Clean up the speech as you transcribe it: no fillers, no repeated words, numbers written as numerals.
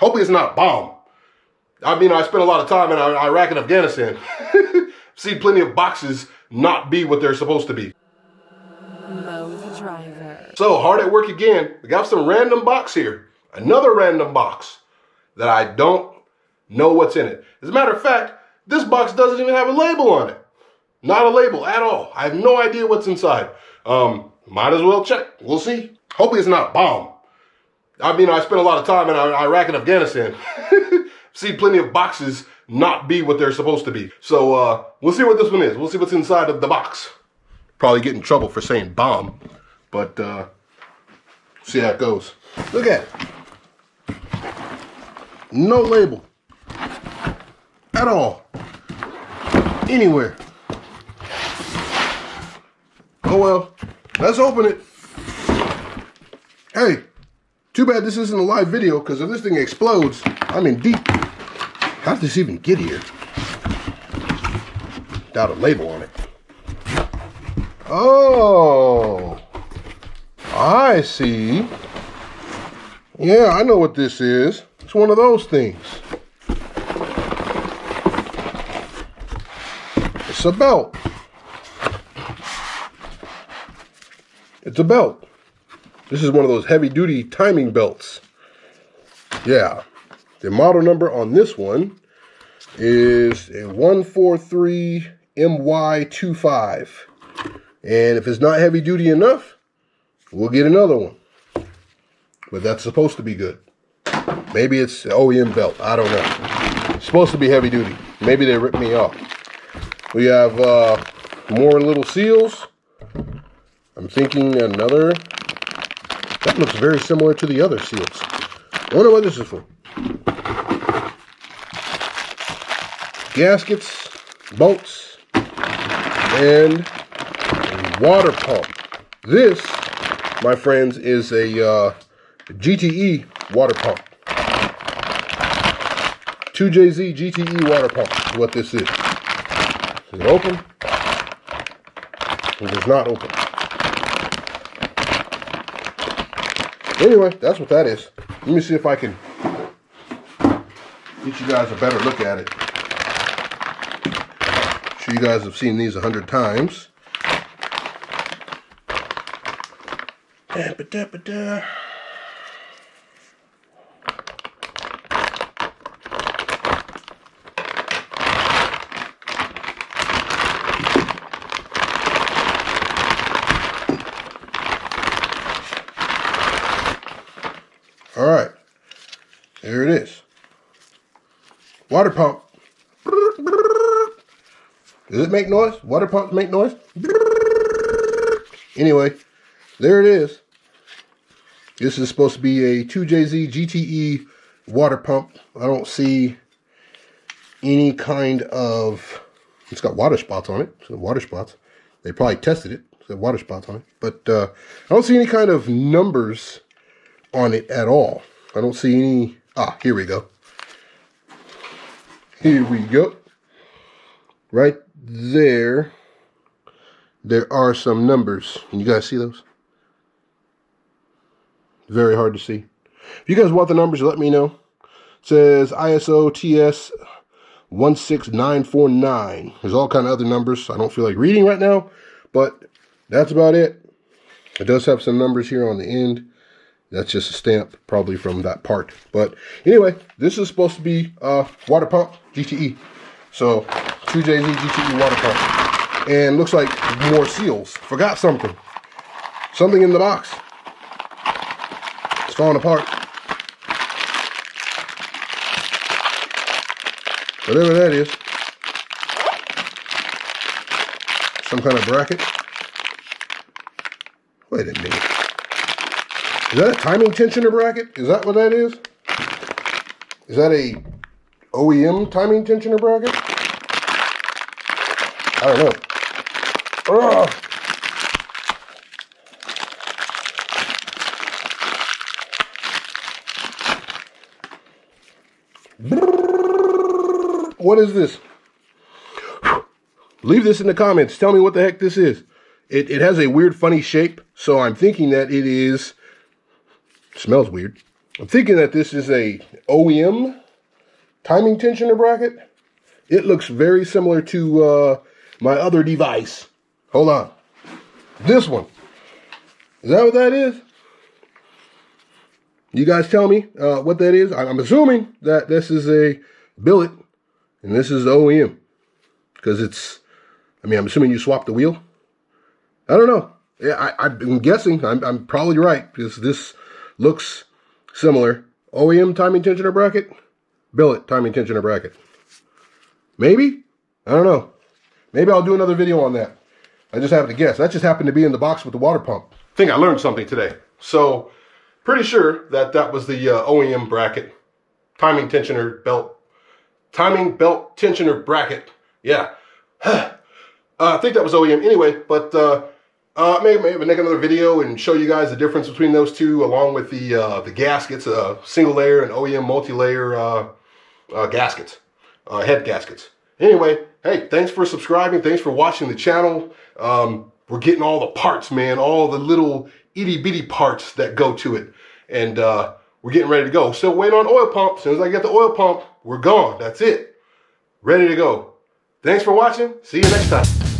Hopefully it's not a bomb. I mean, I spent a lot of time in Iraq and Afghanistan. Seen plenty of boxes not be what they're supposed to be. MoeTheDriver. So, hard at work again. We got some random box here. Another random box that I don't know what's in it. As a matter of fact, this box doesn't even have a label on it. Not a label at all. I have no idea what's inside. Might as well check. We'll see. Hopefully it's not a bomb. I mean, I spent a lot of time in Iraq and Afghanistan. Seen plenty of boxes not be what they're supposed to be. So we'll see what this one is. We'll see what's inside of the box. Probably get in trouble for saying bomb, but see how it goes. Look at it. No label at all. Anywhere. Oh well, let's open it. Hey, too bad this isn't a live video, because if this thing explodes, I'm in deep. How did this even get here? Without a label on it. Oh, I see. Yeah, I know what this is. It's one of those things. It's a belt. It's a belt. This is one of those heavy-duty timing belts. Yeah. The model number on this one is a 143MY25. And if it's not heavy-duty enough, we'll get another one. But that's supposed to be good. Maybe it's an OEM belt. I don't know. It's supposed to be heavy-duty. Maybe they ripped me off. We have more little seals. I'm thinking another. That looks very similar to the other seals. I wonder what this is for. Gaskets, bolts, and a water pump. This, my friends, is a GTE water pump. 2JZGTE water pump is what this is. Is it open? It is not open. Anyway, that's what that is. Let me see if I can get you guys a better look at it. I'm sure you guys have seen these 100 times. All right, there it is. Water pump. Does it make noise? Water pumps make noise? Anyway, there it is. This is supposed to be a 2JZGTE water pump. I don't see any kind of, it's got water spots on it. So water spots. They probably tested it. So water spots on it. But I don't see any kind of numbers on it at all. I don't see any. Ah, here we go. Here we go. Right there. There are some numbers. Can you guys see those? Very hard to see. If you guys want the numbers, let me know. It says ISO TS 16949. There's all kind of other numbers I don't feel like reading right now, but that's about it. It does have some numbers here on the end. That's just a stamp, probably from that part. But anyway, this is supposed to be water pump GTE. So 2JZ GTE water pump. And looks like more seals. Forgot something. Something in the box. It's falling apart. Whatever that is. Some kind of bracket. Wait a minute. Is that a timing tensioner bracket? Is that what that is? Is that a OEM timing tensioner bracket? I don't know. Ugh. What is this? Leave this in the comments. Tell me what the heck this is. It has a weird, funny shape, so I'm thinking that it is. Smells weird. I'm thinking that this is a OEM timing tensioner bracket. It looks very similar to my other device. Hold on. This one. Is that what that is? You guys tell me what that is. I'm assuming that this is a billet and this is OEM. Because it's, I mean, I'm assuming you swap the wheel. I don't know. Yeah, I'm guessing. I'm probably right. Because this looks similar. OEM timing tensioner bracket. Billet timing tensioner bracket. Maybe? I don't know. Maybe I'll do another video on that. I just have to guess. That just happened to be in the box with the water pump. I think I learned something today. So, pretty sure that that was the OEM bracket. Timing tensioner belt. Timing belt tensioner bracket. Yeah. I think that was OEM anyway, but maybe make another video and show you guys the difference between those two, along with the gaskets, single layer and OEM multi-layer gaskets, head gaskets. Anyway, hey, thanks for subscribing. Thanks for watching the channel. We're getting all the parts, man, all the little itty bitty parts that go to it. And we're getting ready to go. Still waiting on oil pump. As soon as I get the oil pump, we're gone. That's it. Ready to go. Thanks for watching. See you next time.